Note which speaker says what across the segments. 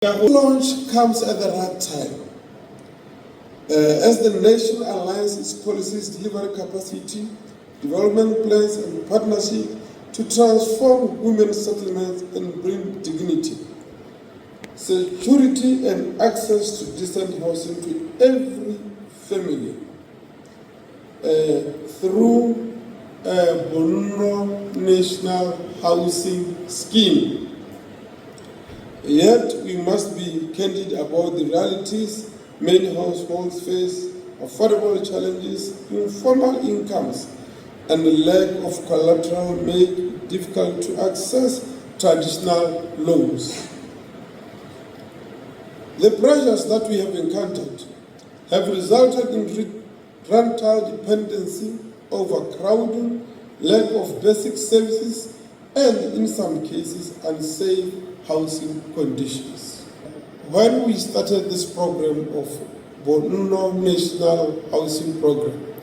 Speaker 1: The launch comes at the right time. As the nation aligns its policies, delivery capacity, development plans and partnership to transform women's settlements and bring dignity, security and access to decent housing to every family through a Bonno National Housing scheme. Yet we must be candid about the realities many households face: affordable challenges, informal incomes, and the lack of collateral make it difficult to access traditional loans. The pressures that we have encountered have resulted in rental dependency, overcrowding, lack of basic services, and in some cases, unsafe housing conditions. When we started this program of Bonno National Housing Program,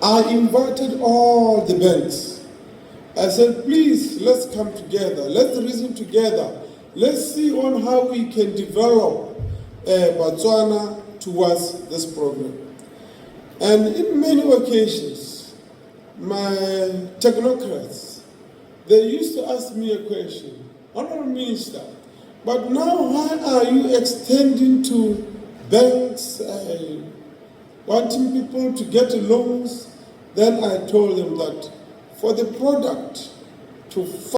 Speaker 1: I invited all the banks. I said, please, let's come together, let's reason together, let's see on how we can develop Botswana towards this program. And in many occasions, my technocrats, they used to ask me a question: Honourable Minister, but now why are you extending to banks, wanting people to get loans? Then I told them that for the product to